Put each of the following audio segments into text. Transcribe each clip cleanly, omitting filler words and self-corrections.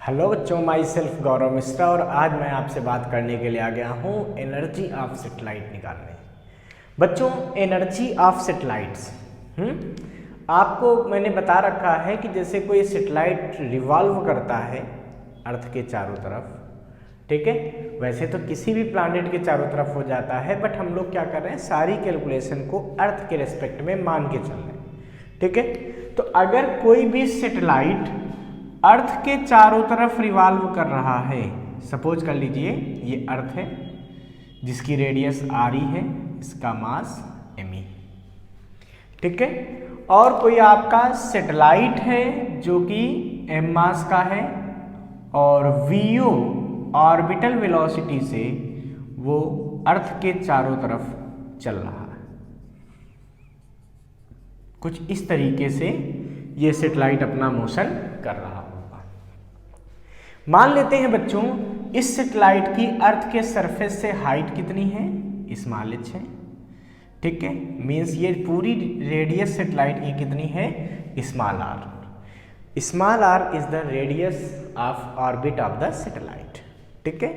Hello बच्चों, my self गौरव मिश्रा और आज मैं आपसे बात करने के लिए आ गया हूँ एनर्जी ऑफ सेटेलाइट निकालने। बच्चों, एनर्जी ऑफ सेटेलाइट्स आपको मैंने बता रखा है कि जैसे कोई सेटेलाइट रिवॉल्व करता है अर्थ के चारों तरफ, ठीक है, वैसे तो किसी भी प्लैनेट के चारों तरफ हो जाता है, बट हम लोग क्या कर रहे हैं, सारी कैलकुलेशन को अर्थ के रेस्पेक्ट में मान के चल रहे हैं, ठीक है। तो अगर कोई भी सेटेलाइट अर्थ के चारों तरफ रिवॉल्व कर रहा है, सपोज कर लीजिए ये अर्थ है जिसकी रेडियस आर है, इसका मास एम ई, ठीक है, और कोई आपका सैटेलाइट है जो कि एम मास का है और वीओ ऑर्बिटल वेलोसिटी से वो अर्थ के चारों तरफ चल रहा है। कुछ इस तरीके से ये सैटेलाइट अपना मोशन कर रहा होगा। मान लेते हैं बच्चों, इस सैटेलाइट की अर्थ के सरफेस से हाइट कितनी है, स्मॉल h है, ठीक है, मीन्स ये पूरी रेडियस सैटेलाइट की कितनी है, small r। Small r is the radius of orbit of the satellite, ठीक है।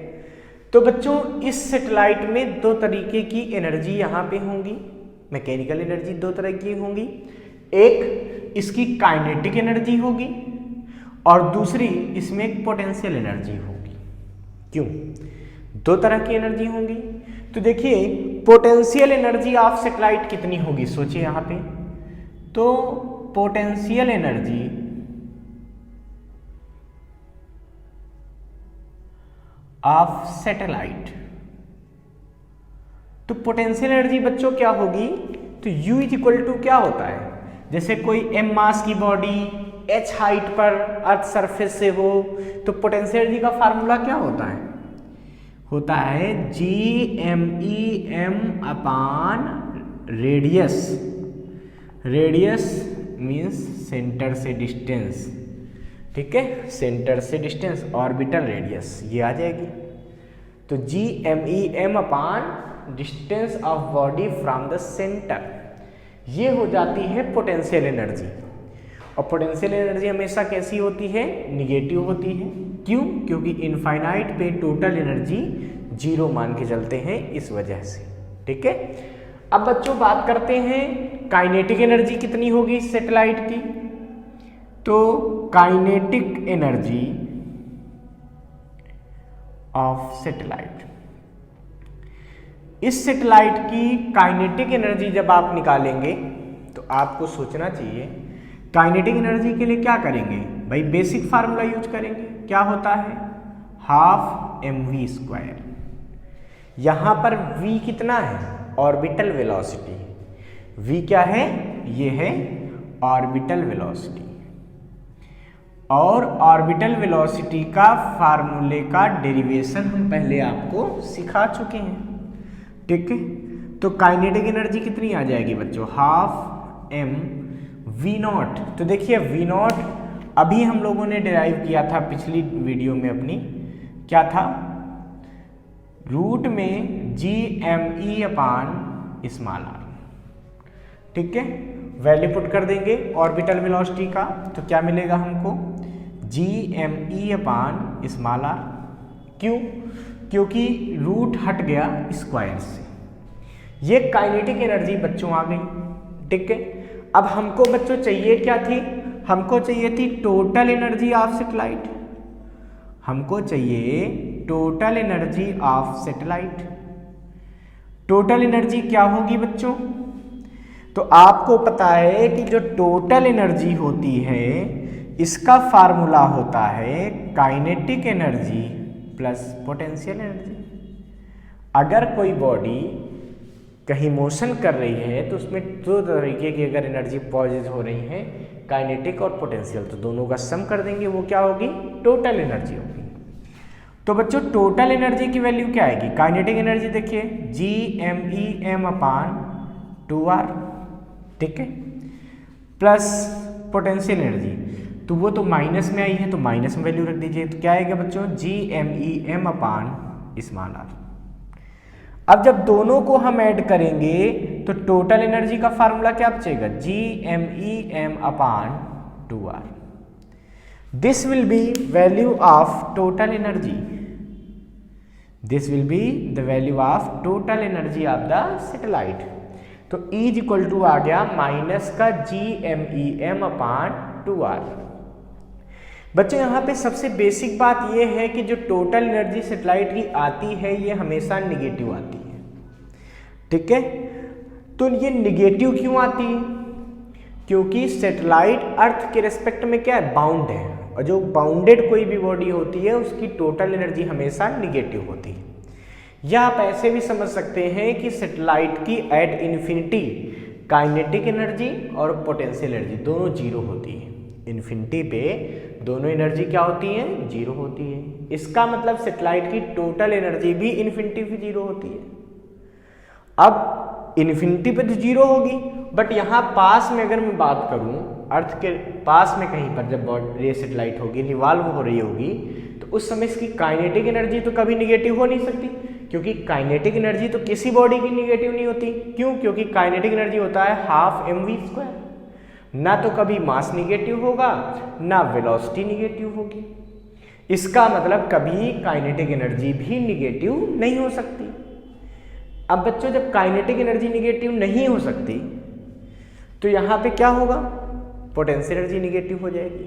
तो बच्चों, इस सैटेलाइट में दो तरीके की एनर्जी यहाँ पे होंगी, मैकेनिकल एनर्जी दो तरह की होंगी, एक इसकी काइनेटिक एनर्जी होगी और दूसरी इसमें एक पोटेंशियल एनर्जी होगी। क्यों दो तरह की एनर्जी होंगी? तो देखिए, पोटेंशियल एनर्जी ऑफ सैटेलाइट कितनी होगी, सोचिए यहाँ पे। तो पोटेंशियल एनर्जी ऑफ सैटेलाइट, तो पोटेंशियल एनर्जी बच्चों क्या होगी, तो U इज इक्वल टू क्या होता है, जैसे कोई m मास की बॉडी h हाइट पर अर्थ सरफेस से हो तो पोटेंशियल एनर्जी का फार्मूला क्या होता है GMEM अपान रेडियस। रेडियस मीन्स सेंटर से डिस्टेंस, ठीक है, सेंटर से डिस्टेंस, ऑर्बिटल रेडियस ये आ जाएगी। तो GMEM upon distance of body from the centre, ये हो जाती है पोटेंशियल एनर्जी। और पोटेंशियल एनर्जी हमेशा कैसी होती है, निगेटिव होती है। क्यों? क्योंकि इनफाइनाइट पे टोटल एनर्जी जीरो मान के चलते हैं, इस वजह से, ठीक है। अब बच्चों बात करते हैं काइनेटिक एनर्जी कितनी होगी सैटेलाइट की। तो काइनेटिक एनर्जी ऑफ सैटेलाइट, इस सैटेलाइट की काइनेटिक एनर्जी जब आप निकालेंगे तो आपको सोचना चाहिए काइनेटिक एनर्जी के लिए क्या करेंगे भाई, बेसिक फार्मूला यूज करेंगे। क्या होता है, हाफ mv स्क्वायर। यहां पर v कितना है, ऑर्बिटल वेलोसिटी। v क्या है, ये है ऑर्बिटल वेलोसिटी। और ऑर्बिटल वेलोसिटी का फार्मूले का डेरिवेशन हम पहले आपको सिखा चुके हैं, ठीक है। तो काइनेटिक एनर्जी कितनी आ जाएगी बच्चों, हाफ m वी नॉट। तो देखिए वी नॉट अभी हम लोगों ने डिराइव किया था पिछली वीडियो में अपनी, क्या था, रूट में GME अपान स्मॉल r, ठीक है। वैल्यू पुट कर देंगे ऑर्बिटल वेलोसिटी का, तो क्या मिलेगा हमको, GME अपान स्मॉल r। क्यों? क्योंकि रूट हट गया स्क्वायर से। ये काइनेटिक एनर्जी बच्चों आ गई, ठीक है। अब हमको बच्चों चाहिए क्या थी, हमको चाहिए थी टोटल एनर्जी ऑफ सैटेलाइट। हमको चाहिए total energy of satellite. Total energy क्या होगी बच्चों, तो आपको पता है कि जो टोटल एनर्जी होती है इसका फार्मूला होता है kinetic energy plus potential energy. अगर कोई बॉडी कहीं मोशन कर रही है तो उसमें दो तरीके की अगर एनर्जी पॉजिटिव हो रही है, काइनेटिक और पोटेंशियल, तो दोनों का सम कर देंगे, वो क्या होगी, टोटल एनर्जी होगी। तो बच्चों टोटल एनर्जी की वैल्यू क्या आएगी, काइनेटिक एनर्जी देखिए GMEM अपान 2r, ठीक है, प्लस पोटेंशियल एनर्जी, तो वो तो माइनस में आई है तो माइनस में वैल्यू रख दीजिए। तो क्या आएगा बच्चों, GMEM अपान स्मॉल r। अब जब दोनों को हम ऐड करेंगे तो टोटल एनर्जी का फार्मूला क्या बचेगा, GMEM upon 2r। This will be value of total energy, this will be the value of total energy of the satellite. तो E इज इक्वल टू आ गया माइनस का GMEM/2R। बच्चों यहाँ पे सबसे बेसिक बात ये है कि जो टोटल एनर्जी सैटेलाइट की आती है ये हमेशा निगेटिव आती है, ठीक है। तो ये निगेटिव क्यों आती है? क्योंकि सैटेलाइट अर्थ के रिस्पेक्ट में क्या है, बाउंड है, और जो बाउंडेड कोई भी बॉडी होती है उसकी टोटल एनर्जी हमेशा निगेटिव होती है। या आप ऐसे भी समझ सकते हैं कि सैटेलाइट की एट इन्फिनिटी काइनेटिक एनर्जी और पोटेंशियल एनर्जी दोनों जीरो होती है। इन्फिनिटी पे दोनों एनर्जी क्या होती है, जीरो होती है। इसका मतलब सैटेलाइट की टोटल एनर्जी भी इन्फिनिटी पे जीरो होती है। अब इन्फिनिटी पे तो जीरो होगी, बट यहाँ पास में अगर मैं बात करूँ, अर्थ के पास में कहीं पर जब ये सैटेलाइट होगी, रिवॉल्व हो रही होगी, तो उस समय इसकी काइनेटिक एनर्जी तो कभी निगेटिव हो नहीं सकती, क्योंकि काइनेटिक एनर्जी तो किसी बॉडी की निगेटिव नहीं होती। क्यों? क्योंकि काइनेटिक एनर्जी होता है 12 mv²। ना तो कभी मास निगेटिव होगा, ना वेलोसिटी निगेटिव होगी। इसका मतलब कभी काइनेटिक एनर्जी भी निगेटिव नहीं हो सकती। अब बच्चों, जब काइनेटिक एनर्जी निगेटिव नहीं हो सकती तो यहाँ पे क्या होगा, पोटेंशियल एनर्जी निगेटिव हो जाएगी,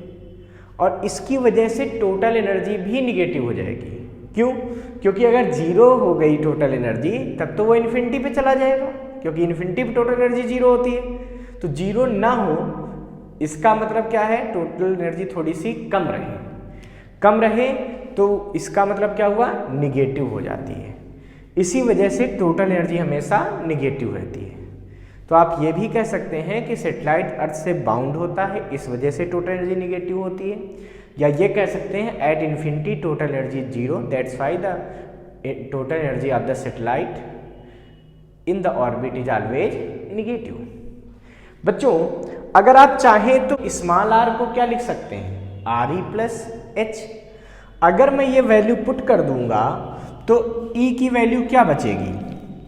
और इसकी वजह से टोटल एनर्जी भी निगेटिव हो जाएगी। क्यों? क्योंकि अगर जीरो हो गई टोटल एनर्जी तब तो वो इन्फिनिटी पे चला जाएगा, क्योंकि इन्फिनिटी पे टोटल एनर्जी जीरो होती है। तो जीरो ना हो, इसका मतलब क्या है, टोटल एनर्जी थोड़ी सी कम रहे, कम रहे तो इसका मतलब क्या हुआ, निगेटिव हो जाती है। इसी वजह से टोटल एनर्जी हमेशा निगेटिव रहती है। तो आप ये भी कह सकते हैं कि सैटेलाइट अर्थ से बाउंड होता है, इस वजह से टोटल एनर्जी निगेटिव होती है। या ये कह सकते हैं at infinity total energy zero, that's why the total energy of the satellite in the orbit is always negative. बच्चों, अगर आप चाहें तो स्मॉल r को क्या लिख सकते हैं, Re+H। अगर मैं ये वैल्यू पुट कर दूंगा तो E की वैल्यू क्या बचेगी,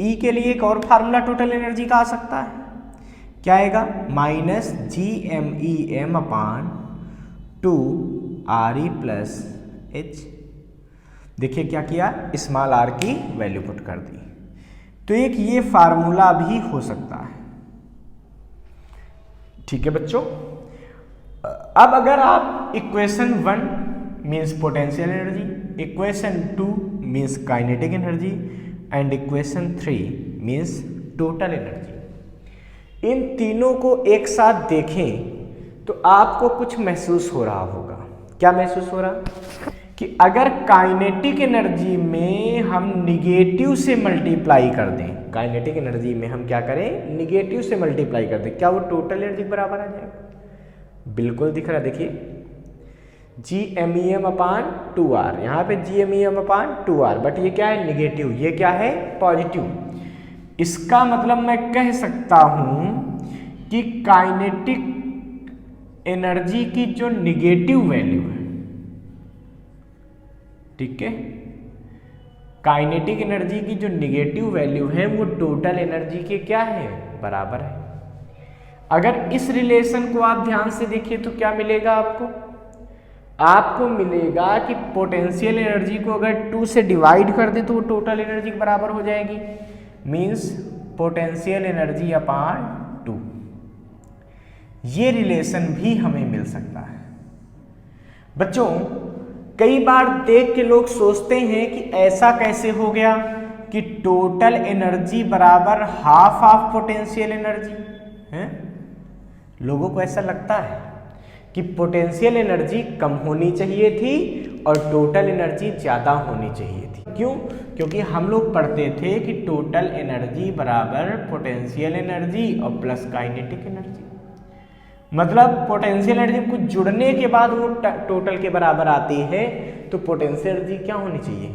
E के लिए एक और फार्मूला टोटल एनर्जी का आ सकता है, क्या आएगा, -GMEM/2RE+H। देखिए क्या किया, स्मॉल r की वैल्यू पुट कर दी। तो एक ये फार्मूला भी हो सकता है, ठीक है बच्चों। अब अगर आप equation 1 means potential energy, equation 2 means kinetic energy and equation 3 means total energy, इन तीनों को एक साथ देखें तो आपको कुछ महसूस हो रहा होगा। क्या महसूस हो रहा, कि अगर काइनेटिक एनर्जी में हम निगेटिव से मल्टीप्लाई कर दें, काइनेटिक एनर्जी में हम क्या करें, निगेटिव से मल्टीप्लाई कर दें, क्या वो टोटल एनर्जी बराबर आ जाएगा? बिल्कुल दिख रहा है, देखिए GMEM/2R, यहाँ पे GMEM/2R, बट ये क्या है, निगेटिव, ये क्या है, पॉजिटिव। इसका मतलब मैं कह सकता हूं कि काइनेटिक एनर्जी की जो निगेटिव वैल्यू है, ठीक है, काइनेटिक एनर्जी की जो निगेटिव वैल्यू है वो टोटल एनर्जी के क्या है, बराबर है। अगर इस रिलेशन को आप ध्यान से देखिए तो क्या मिलेगा आपको, आपको मिलेगा कि पोटेंशियल एनर्जी को अगर 2 से डिवाइड कर दें तो वो टोटल एनर्जी के बराबर हो जाएगी, मीन्स पोटेंशियल एनर्जी अपॉन 2। ये रिलेशन भी हमें मिल सकता है। बच्चों, कई बार देख के लोग सोचते हैं कि ऐसा कैसे हो गया कि टोटल एनर्जी बराबर हाफ ऑफ पोटेंशियल एनर्जी है। लोगों को ऐसा लगता है कि पोटेंशियल एनर्जी कम होनी चाहिए थी और टोटल एनर्जी ज़्यादा होनी चाहिए थी। क्यों? क्योंकि हम लोग पढ़ते थे कि टोटल एनर्जी बराबर पोटेंशियल एनर्जी और प्लस काइनेटिक एनर्जी, मतलब पोटेंशियल एनर्जी कुछ जुड़ने के बाद वो टोटल के बराबर आती है, तो पोटेंशियल एनर्जी क्या होनी चाहिए,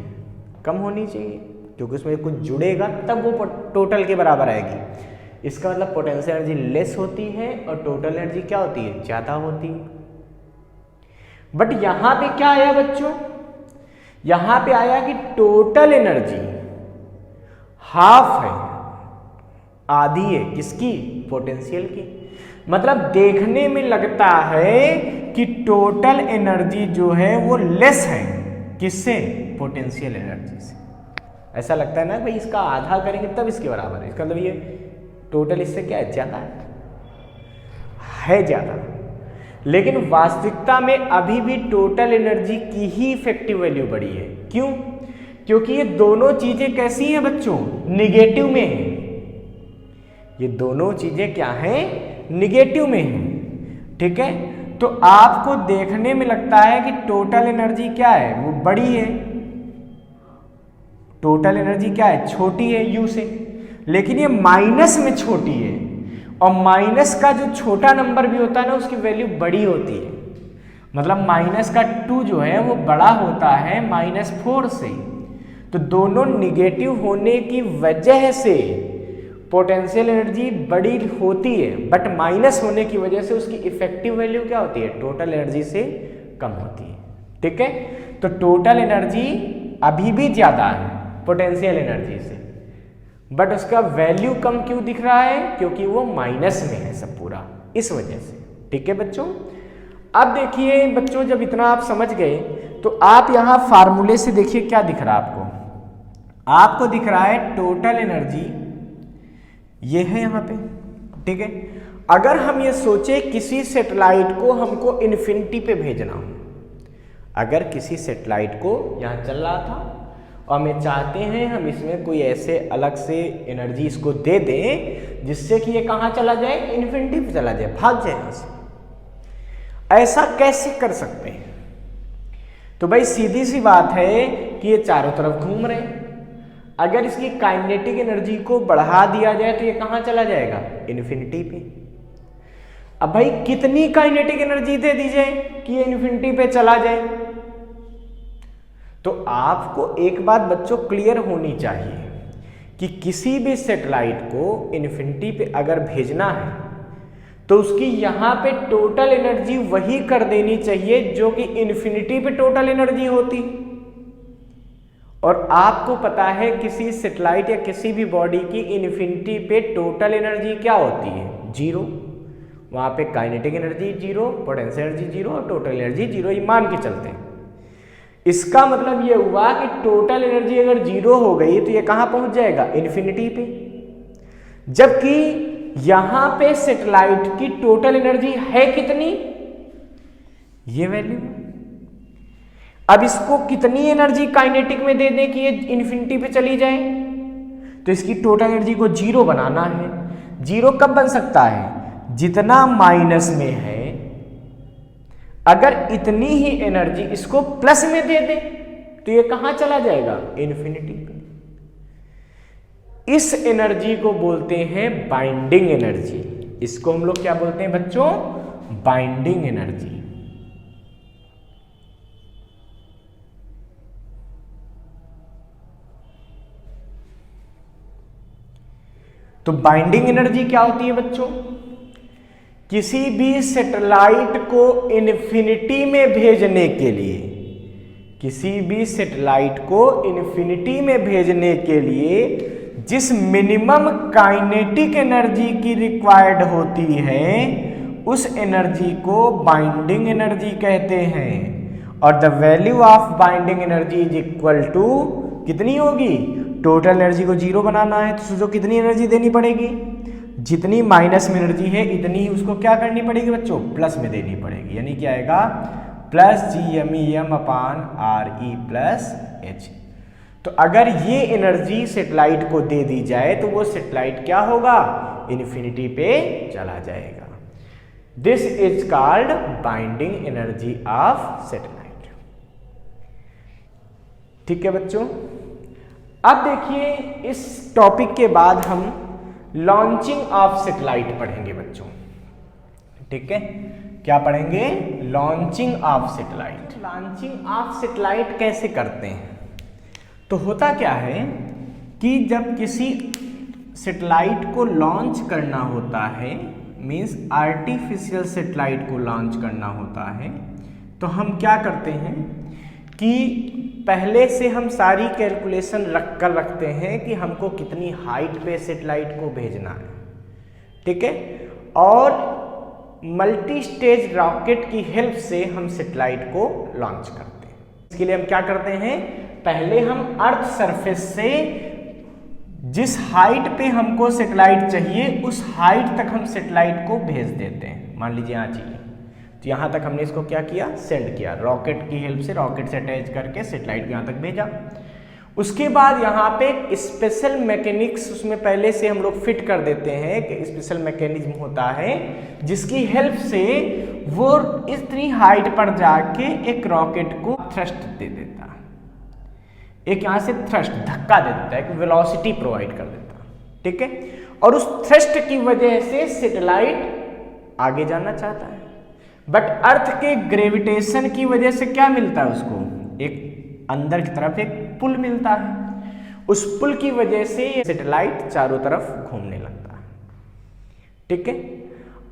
कम होनी चाहिए, क्योंकि उसमें कुछ जुड़ेगा तब वो टोटल के बराबर आएगी। इसका मतलब पोटेंशियल एनर्जी लेस होती है और टोटल एनर्जी क्या होती है, ज़्यादा होती है। बट यहाँ पे क्या आया बच्चों, यहाँ पे आया कि टोटल एनर्जी हाफ है, आधी है, किसकी, पोटेंशियल की। मतलब देखने में लगता है कि टोटल एनर्जी जो है वो लेस है किससे, पोटेंशियल एनर्जी से। ऐसा लगता है ना भाई इसका आधा करेंगे तब इसके बराबर है, इसका मतलब ये टोटल इससे क्या है, ज्यादा है ज्यादा। लेकिन वास्तविकता में अभी भी टोटल एनर्जी की ही इफेक्टिव वैल्यू बड़ी है। क्यों? क्योंकि ये दोनों चीजें कैसी हैं बच्चों, निगेटिव में है। ये दोनों चीजें क्या हैं, निगेटिव में है। ठीक है, तो आपको देखने में लगता है कि टोटल एनर्जी क्या है, वो बड़ी है, टोटल एनर्जी क्या है, छोटी है U से, लेकिन ये माइनस में छोटी है। और माइनस का जो छोटा नंबर भी होता है ना उसकी वैल्यू बड़ी होती है। मतलब माइनस का 2 जो है वो बड़ा होता है -4 से। तो दोनों निगेटिव होने की वजह से पोटेंशियल एनर्जी बड़ी होती है, बट माइनस होने की वजह से उसकी इफेक्टिव वैल्यू क्या होती है, टोटल एनर्जी से कम होती है। ठीक है, तो टोटल एनर्जी अभी भी ज्यादा है पोटेंशियल एनर्जी से, बट उसका वैल्यू कम क्यों दिख रहा है, क्योंकि वो माइनस में है सब पूरा, इस वजह से। ठीक है बच्चों, अब देखिए बच्चों, जब इतना आप समझ गए तो आप यहां फार्मूले से देखिए क्या दिख रहा है आपको दिख रहा है टोटल एनर्जी ये है यहां पे। ठीक है, अगर हम ये सोचे किसी सैटेलाइट को हमको इन्फिनिटी पे भेजना हो, अगर किसी सैटेलाइट को यहां चल रहा था और हमें चाहते हैं हम इसमें कोई ऐसे अलग से एनर्जी इसको दे दें जिससे कि ये कहां चला जाए, इन्फिनिटी पे चला जाए, भाग जाए यहां से। ऐसा कैसे कर सकते हैं? तो भाई सीधी सी बात है कि ये चारों तरफ घूम रहे हैं। अगर इसकी काइनेटिक एनर्जी को बढ़ा दिया जाए तो ये कहां चला जाएगा, इन्फिनिटी पे। अब भाई कितनी काइनेटिक एनर्जी दे दी जाए कि ये इन्फिनिटी पे चला जाए? तो आपको एक बात बच्चों क्लियर होनी चाहिए कि किसी भी सैटेलाइट को इन्फिनिटी पे अगर भेजना है तो उसकी यहां पे टोटल एनर्जी वही कर देनी चाहिए जो कि इन्फिनिटी पे टोटल एनर्जी होती। और आपको पता है किसी सैटेलाइट या किसी भी बॉडी की इन्फिनिटी पे टोटल एनर्जी क्या होती है, 0। वहां पे काइनेटिक एनर्जी 0, पोटेंशियल एनर्जी 0 और टोटल एनर्जी 0, ये मान के चलते हैं। इसका मतलब ये हुआ कि टोटल एनर्जी अगर 0 हो गई तो ये कहां पहुंच जाएगा, इन्फिनिटी पे। जबकि यहां पे सैटेलाइट की टोटल एनर्जी है कितनी, ये वैल्यू। अब इसको कितनी एनर्जी काइनेटिक में दे दें कि ये इन्फिनिटी पे चली जाए, तो इसकी टोटल एनर्जी को 0 बनाना है। 0 कब बन सकता है, जितना माइनस में है। अगर इतनी ही एनर्जी इसको प्लस में दे दे तो ये कहां चला जाएगा, इन्फिनिटी पे। इस एनर्जी को बोलते हैं बाइंडिंग एनर्जी। इसको हम लोग क्या बोलते हैं बच्चों, बाइंडिंग एनर्जी। तो बाइंडिंग एनर्जी क्या होती है बच्चों, किसी भी सैटेलाइट को इन्फिनिटी में भेजने के लिए, किसी भी सैटेलाइट को इन्फिनिटी में भेजने के लिए जिस मिनिमम काइनेटिक एनर्जी की रिक्वायर्ड होती है उस एनर्जी को बाइंडिंग एनर्जी कहते हैं। और the value of binding energy is equal to कितनी होगी, टोटल एनर्जी को 0 बनाना है तो सोचो कितनी एनर्जी देनी पड़ेगी, जितनी माइनस में एनर्जी है इतनी ही उसको क्या करनी पड़ेगी बच्चों, प्लस में देनी पड़ेगी। यानी क्या आएगा, +GMEM/RE+H। तो अगर ये एनर्जी सैटेलाइट को दे दी जाए तो वो सैटेलाइट क्या होगा, इन्फिनिटी पे चला जाएगा। This is called binding energy of satellite. ठीक है बच्चों, अब देखिए इस टॉपिक के बाद हम लॉन्चिंग ऑफ सैटेलाइट पढ़ेंगे बच्चों। ठीक है, क्या पढ़ेंगे, launching of satellite. Launching of satellite कैसे करते हैं, तो होता क्या है कि जब किसी सैटेलाइट को लॉन्च करना होता है, मींस आर्टिफिशियल सैटेलाइट को लॉन्च करना होता है, तो हम क्या करते हैं कि पहले से हम सारी कैलकुलेशन रखते हैं कि हमको कितनी हाइट पे सैटेलाइट को भेजना है। ठीक है, और मल्टी स्टेज रॉकेट की हेल्प से हम सैटेलाइट को लॉन्च करते हैं। इसके लिए हम क्या करते हैं, पहले हम अर्थ सरफेस से जिस हाइट पे हमको सैटेलाइट चाहिए उस हाइट तक हम सैटेलाइट को भेज देते हैं। मान लीजिए यहाँ चाहिए, तो यहाँ तक हमने इसको क्या किया, सेंड किया, रॉकेट की हेल्प से रॉकेट से अटैच करके सैटेलाइट को यहाँ तक भेजा। उसके बाद यहाँ पे स्पेशल मैकेनिक्स उसमें पहले से हम लोग फिट कर देते हैं कि स्पेशल मैकेनिज्म होता है जिसकी हेल्प से वो इतनी हाइट पर जाके एक रॉकेट को थ्रस्ट दे देता है, एक यहाँ से थ्रस्ट धक्का दे देता है, एक वेलोसिटी प्रोवाइड कर देता है, ठीक है। और उस थ्रस्ट की वजह से सैटेलाइट आगे जाना चाहता है, बट अर्थ के ग्रेविटेशन की वजह से क्या मिलता है उसको, एक अंदर की तरफ एक पुल मिलता है। उस पुल की वजह से सैटेलाइट चारों तरफ घूमने लगता है, ठीक है।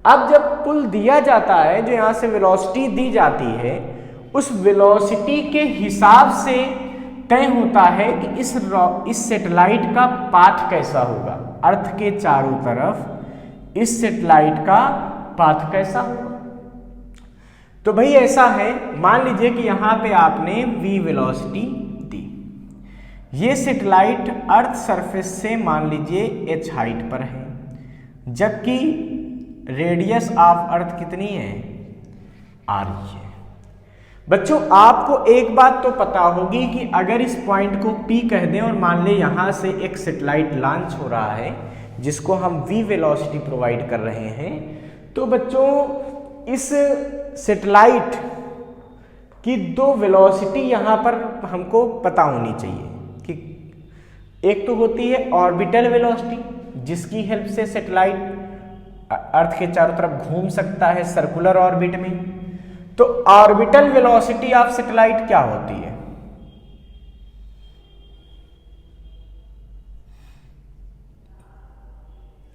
अब जब पुल दिया जाता है, जो यहां से वेलोसिटी दी जाती है, उस वेलोसिटी के हिसाब से तय होता है कि इस सैटेलाइट का पाथ कैसा होगा, अर्थ के चारों तरफ इस सैटेलाइट का पाथ कैसा होगा। तो भाई ऐसा है, मान लीजिए कि यहां पे आपने v वेलोसिटी दी, ये सैटेलाइट अर्थ सरफेस से मान लीजिए h हाइट पर है, जबकि रेडियस ऑफ अर्थ कितनी है, r है। बच्चों आपको एक बात तो पता होगी कि अगर इस पॉइंट को P कह दें और मान लें यहां से एक सैटेलाइट लॉन्च हो रहा है जिसको हम v वेलोसिटी प्रोवाइड कर रहे हैं, तो बच्चों इस सैटेलाइट की दो वेलोसिटी यहाँ पर हमको पता होनी चाहिए कि एक तो होती है ऑर्बिटल वेलोसिटी, जिसकी हेल्प से सैटेलाइट अर्थ के चारों तरफ घूम सकता है सर्कुलर ऑर्बिट में। तो ऑर्बिटल वेलोसिटी ऑफ सैटेलाइट क्या होती है,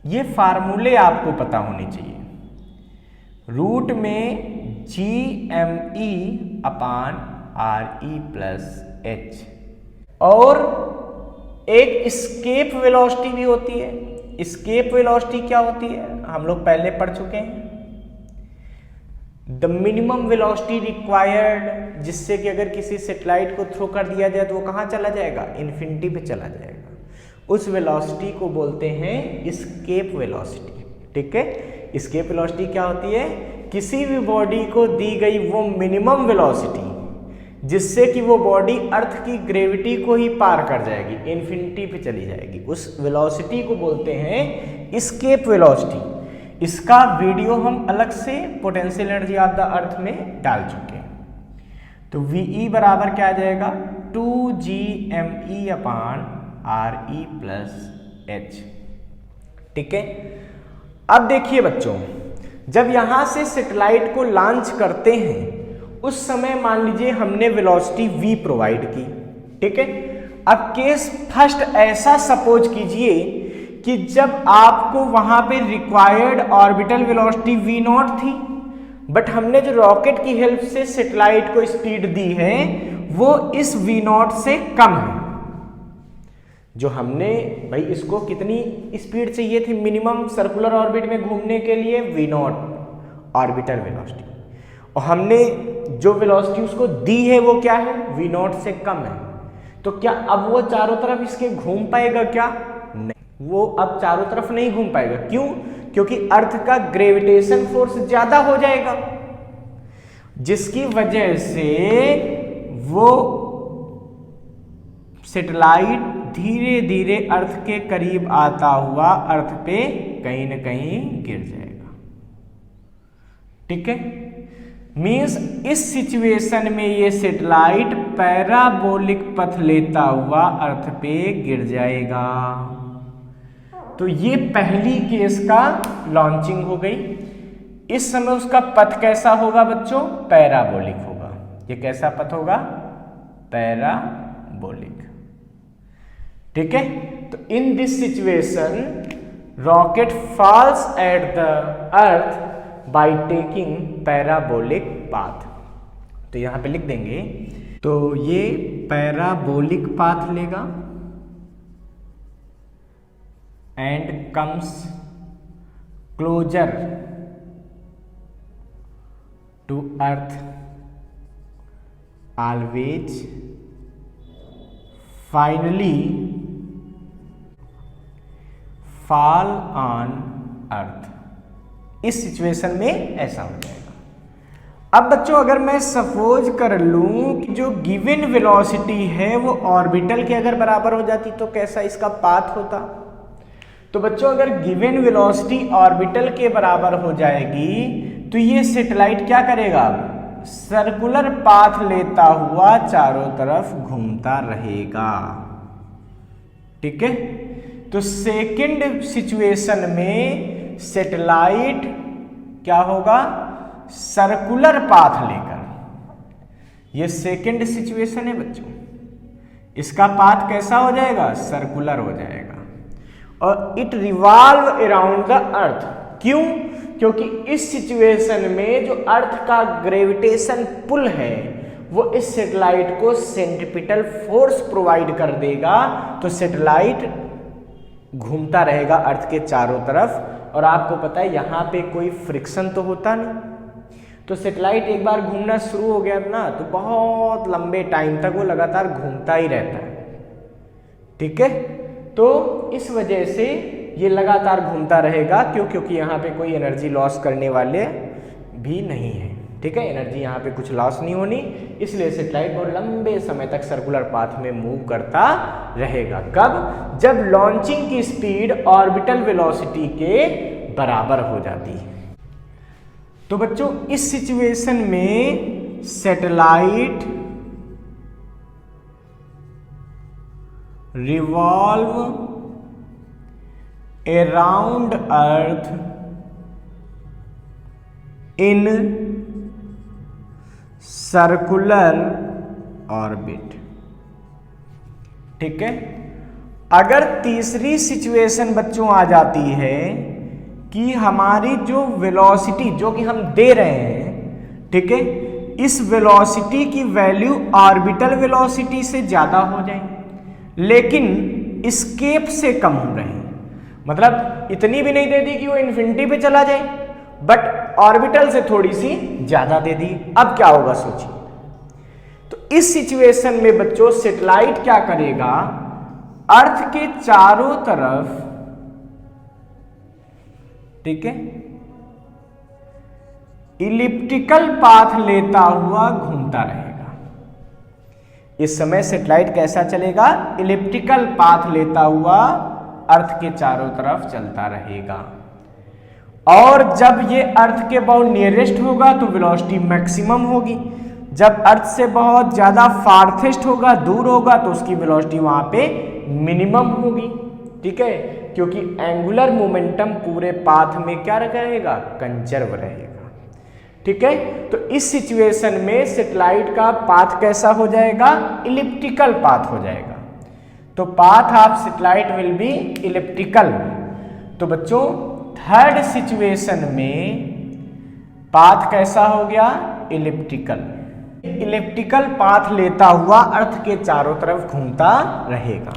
ये फार्मूले आपको पता होने चाहिए। रूट में GME अपान RE प्लस H, और एक स्केप वेलोसिटी भी होती है। स्केप वेलोसिटी क्या होती है, हम लोग पहले पढ़ चुके हैं, द मिनिमम वेलोसिटी रिक्वायर्ड, जिससे कि अगर किसी सैटेलाइट को थ्रो कर दिया जाए तो वो कहाँ चला जाएगा, इन्फिनिटी पे चला जाएगा। उस वेलोसिटी को बोलते हैं स्केप वेलोसिटी, ठीक है। स्केप वेलोसिटी क्या होती है, किसी भी बॉडी को दी गई वो मिनिमम वेलोसिटी जिससे कि वो बॉडी अर्थ की ग्रेविटी को ही पार कर जाएगी, इन्फिनिटी पे चली जाएगी, उस वेलोसिटी को बोलते हैं स्केप वेलोसिटी। इसका वीडियो हम अलग से potential energy of the earth में डाल चुके हैं। तो VE बराबर क्या आ जाएगा, 2GME अपान RE प्लस H, ठीक है। अब देखिए बच्चों, जब यहां से सैटेलाइट को लॉन्च करते हैं उस समय मान लीजिए हमने वेलोसिटी v प्रोवाइड की, ठीक है। अब केस फर्स्ट ऐसा सपोज कीजिए कि जब आपको वहां पे रिक्वायर्ड ऑर्बिटल वेलोसिटी v0 थी, बट हमने जो रॉकेट की हेल्प से सैटेलाइट को स्पीड दी है वो इस v0 से कम है। जो हमने भाई इसको कितनी स्पीड चाहिए थी मिनिमम सर्कुलर ऑर्बिट में घूमने के लिए, v0 ऑर्बिटल वेलोसिटी, और हमने जो वेलोसिटी उसको दी है वो क्या है, v0 से कम है। तो क्या अब वो चारों तरफ इसके घूम पाएगा क्या, नहीं, वो अब चारों तरफ नहीं घूम पाएगा। क्यों, क्योंकि अर्थ का ग्रेविटेशन फोर्स ज्यादा हो जाएगा, जिसकी वजह से वो सैटेलाइट धीरे धीरे अर्थ के करीब आता हुआ अर्थ पे कहीं ना कहीं गिर जाएगा, ठीक है। मीन्स इस सिचुएशन में ये सैटेलाइट पैराबोलिक पथ लेता हुआ अर्थ पे गिर जाएगा। तो ये पहली केस का लॉन्चिंग हो गई। इस समय उसका पथ कैसा होगा बच्चों, पैराबोलिक होगा। ये कैसा पथ होगा, पैराबोलिक, ठीक है। तो in this situation rocket falls at the earth by taking parabolic path. तो यहां पे लिख देंगे, तो ये पैराबोलिक पाथ लेगा and comes closer to earth always finally fall on earth. इस सिचुएशन में ऐसा हो जाएगा। अब बच्चों अगर मैं सपोज कर लूं कि जो गिवन वेलोसिटी है वो ऑर्बिटल के अगर बराबर हो जाती तो कैसा इसका पाथ होता। तो बच्चों अगर गिवन वेलोसिटी ऑर्बिटल के बराबर हो जाएगी तो ये सैटेलाइट क्या करेगा, सर्कुलर पाथ लेता हुआ चारों तरफ घूमता रहेगा। ठीक है, तो सेकंड सिचुएशन में सैटेलाइट क्या होगा, सर्कुलर पाथ लेकर। ये सेकंड सिचुएशन है बच्चों, इसका पाथ कैसा हो जाएगा, सर्कुलर हो जाएगा। और it revolve around the earth. क्यों, क्योंकि इस सिचुएशन में जो अर्थ का ग्रेविटेशन पुल है वो इस सैटेलाइट को सेंट्रिपिटल फोर्स प्रोवाइड कर देगा। तो सैटेलाइट घूमता रहेगा अर्थ के चारों तरफ। और आपको पता है यहाँ पे कोई फ्रिक्शन तो होता नहीं, तो सैटेलाइट एक बार घूमना शुरू हो गया ना तो बहुत लंबे टाइम तक वो लगातार घूमता ही रहता है। ठीक है, तो इस वजह से ये लगातार घूमता रहेगा। क्यों, क्योंकि यहाँ पे कोई एनर्जी लॉस करने वाले भी नहीं है। ठीक है, एनर्जी यहाँ पे कुछ लॉस नहीं होनी, इसलिए सैटेलाइट बहुत लंबे समय तक सर्कुलर पाथ में मूव करता रहेगा। कब, जब लॉन्चिंग की स्पीड ऑर्बिटल वेलोसिटी के बराबर हो जाती है। तो बच्चों इस सिचुएशन में satellite revolve around earth in circular orbit. ठीक है, अगर तीसरी सिचुएशन बच्चों आ जाती है कि हमारी जो वेलोसिटी जो कि हम दे रहे हैं, ठीक है, इस वेलोसिटी की वैल्यू ऑर्बिटल वेलोसिटी से ज़्यादा हो जाए लेकिन एस्केप से कम हो रहे, मतलब इतनी भी नहीं दे दी कि वो इन्फिनिटी पे चला जाए, बट ऑर्बिटल से थोड़ी सी ज़्यादा दे दी। अब क्या होगा सोचिए। तो इस सिचुएशन में बच्चों सैटेलाइट क्या करेगा, अर्थ के चारों तरफ, ठीक है, इलिप्टिकल पाथ लेता हुआ घूमता रहेगा। इस समय सैटेलाइट कैसा चलेगा, इलिप्टिकल पाथ लेता हुआ अर्थ के चारों तरफ चलता रहेगा। और जब ये अर्थ के बहुत नियरेस्ट होगा तो वेलोसिटी मैक्सिमम होगी, जब अर्थ से बहुत ज्यादा फार्थेस्ट होगा, दूर होगा, तो उसकी वेलोसिटी वहां पे मिनिमम होगी। ठीक है, क्योंकि एंगुलर मोमेंटम पूरे पाथ में क्या रहेगा, कंजर्व रहेगा। ठीक है, तो इस सिचुएशन में सैटेलाइट का पाथ कैसा हो जाएगा, इलिप्टिकल पाथ हो जाएगा। तो path of satellite will be elliptical. तो बच्चों थर्ड सिचुएशन में पाथ कैसा हो गया, इलिप्टिकल। इलिप्टिकल पाथ लेता हुआ अर्थ के चारों तरफ घूमता रहेगा।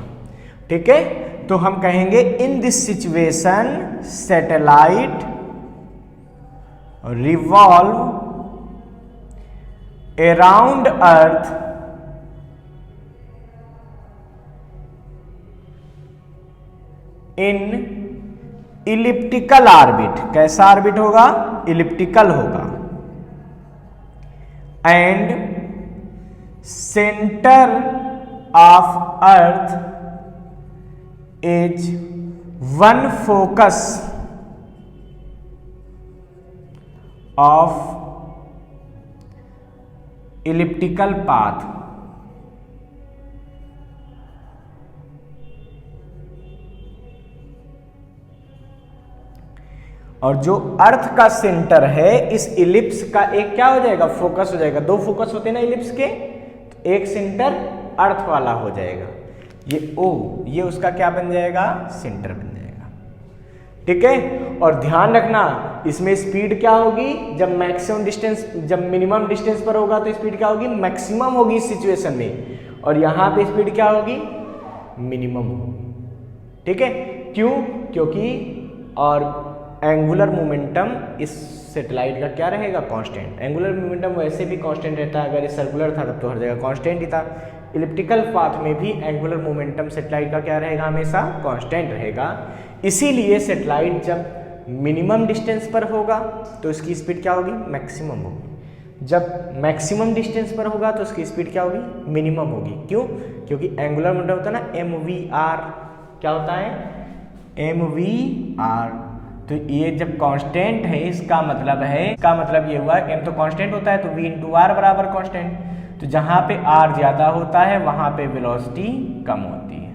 ठीक है, तो हम कहेंगे इन this situation satellite revolve around earth in elliptical orbit. कैसा ऑर्बिट होगा, इलिप्टिकल होगा। And centre of earth is one focus of elliptical path. और जो अर्थ का सेंटर है इस इलिप्स का एक क्या हो जाएगा, फोकस हो जाएगा। दो फोकस होते हैं ना इलिप्स के, तो एक सेंटर अर्थ वाला हो जाएगा, ये O, ये उसका क्या बन जाएगा, सेंटर बन जाएगा। ठीक है, और ध्यान रखना इसमें स्पीड क्या होगी, जब मैक्सिमम डिस्टेंस, जब मिनिमम डिस्टेंस पर होगा तो स्पीड क्या होगी, मैक्सिमम होगी इस सिचुएशन में, और यहां पे स्पीड क्या होगी, मिनिमम होगी। ठीक है, क्यों, क्योंकि और एंगुलर मोमेंटम इस सैटेलाइट का क्या रहेगा, कांस्टेंट। एंगुलर मोमेंटम वैसे भी कांस्टेंट रहता है, अगर ये सर्कुलर था तब तो हर जगह कांस्टेंट ही था। इलिप्टिकल पाथ में भी एंगुलर मोमेंटम सैटेलाइट का क्या रहेगा, हमेशा कांस्टेंट रहेगा। इसीलिए सैटेलाइट जब मिनिमम डिस्टेंस पर होगा तो इसकी स्पीड क्या होगी, मैक्सिमम होगी। जब मैक्सिमम डिस्टेंस पर होगा तो इसकी स्पीड क्या होगी, मिनिमम होगी। क्यों, क्योंकि एंगुलर मोमेंटम होता है ना MVR, क्या होता है MVR। तो ये जब कांस्टेंट है इसका मतलब ये हुआ m तो कांस्टेंट होता है तो v × r बराबर कांस्टेंट। तो जहां पे r ज्यादा होता है वहां पे वेलोसिटी कम होती है,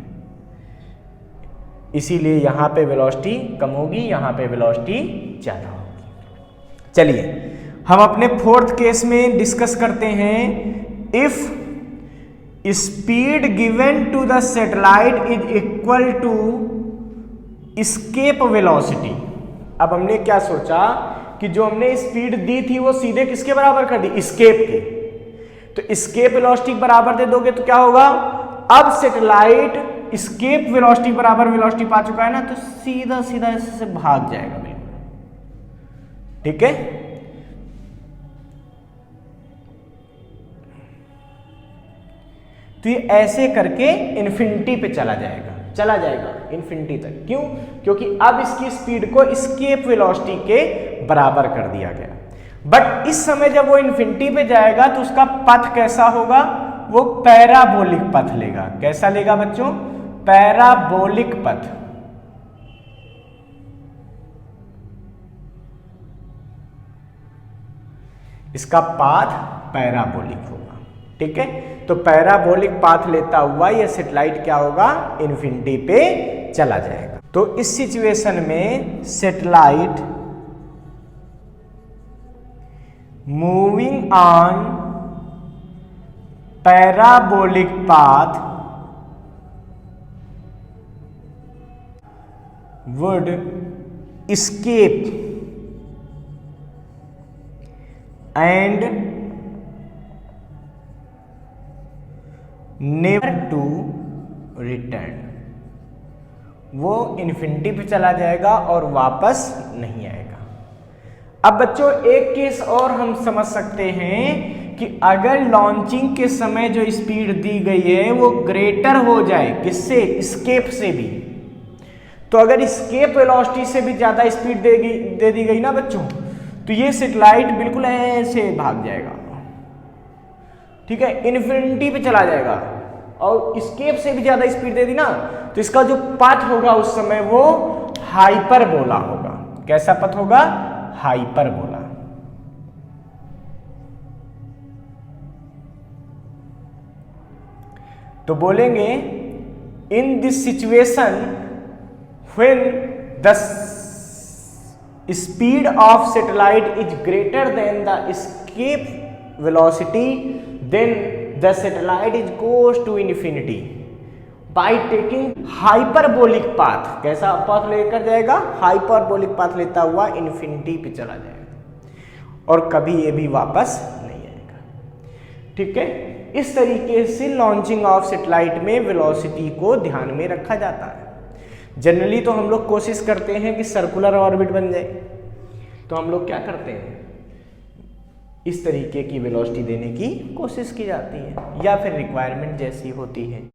इसीलिए यहां पे वेलोसिटी कम होगी, यहां पे वेलोसिटी ज्यादा होगी। चलिए हम अपने फोर्थ केस में डिस्कस करते हैं। If speed given to the satellite is equal to escape velocity. अब हमने क्या सोचा कि जो हमने स्पीड दी थी वो सीधे किसके बराबर कर दी, एस्केप के। तो एस्केप वेलोसिटी बराबर दे दोगे तो क्या होगा, अब सैटेलाइट एस्केप वेलोसिटी बराबर वेलोसिटी पा चुका है ना, तो सीधा सीधा इससे भाग जाएगा बिल्कुल। ठीक है, तो ये ऐसे करके इन्फिनिटी पे चला जाएगा इन्फिनिटी तक। क्यों, क्योंकि अब इसकी स्पीड को एस्केप वेलोसिटी के बराबर कर दिया गया। बट इस समय जब वो इन्फिनिटी पे जाएगा तो उसका पथ कैसा होगा, वो पैराबोलिक पथ लेगा। कैसा लेगा बच्चों, पैराबोलिक पथ। इसका पाथ पैराबोलिक होगा। ठीक है, तो पैराबोलिक पाथ लेता हुआ यह सैटेलाइट क्या होगा, इन्फिनिटी पे चला जाएगा। तो इस सिचुएशन में satellite moving on parabolic path would escape and never to return। वो इन्फिनिटी पे चला जाएगा और वापस नहीं आएगा। अब बच्चों एक केस और हम समझ सकते हैं कि अगर लॉन्चिंग के समय जो स्पीड दी गई है वो ग्रेटर हो जाए, किससे, एस्केप से भी। तो अगर एस्केप वेलोसिटी से भी ज्यादा स्पीड दे दी गई ना बच्चों, तो ये सैटेलाइट बिल्कुल ऐसे भाग जाएगा। ठीक है, इन्फिनिटी पे चला जाएगा। और एस्केप से भी ज्यादा स्पीड दे दी ना, तो इसका जो पथ होगा उस समय वो हाइपरबोला होगा। कैसा पथ होगा, हाइपरबोला। तो बोलेंगे इन this situation when the speed of satellite is greater than the escape velocity, then the satellite is goes to infinity by taking hyperbolic path। कैसा पथ लेकर जाएगा, हाइपरबोलिक पाथ लेता हुआ इन्फिनिटी पे चला जाएगा और कभी ये भी वापस नहीं आएगा। ठीक है, इस तरीके से लॉन्चिंग ऑफ सैटेलाइट में वेलोसिटी को ध्यान में रखा जाता है। जनरली तो हम लोग कोशिश करते हैं कि सर्कुलर ऑर्बिट बन जाए, तो हम लोग क्या करते हैं, इस तरीके की वेलोसिटी देने की कोशिश की जाती है या फिर रिक्वायरमेंट जैसी होती है।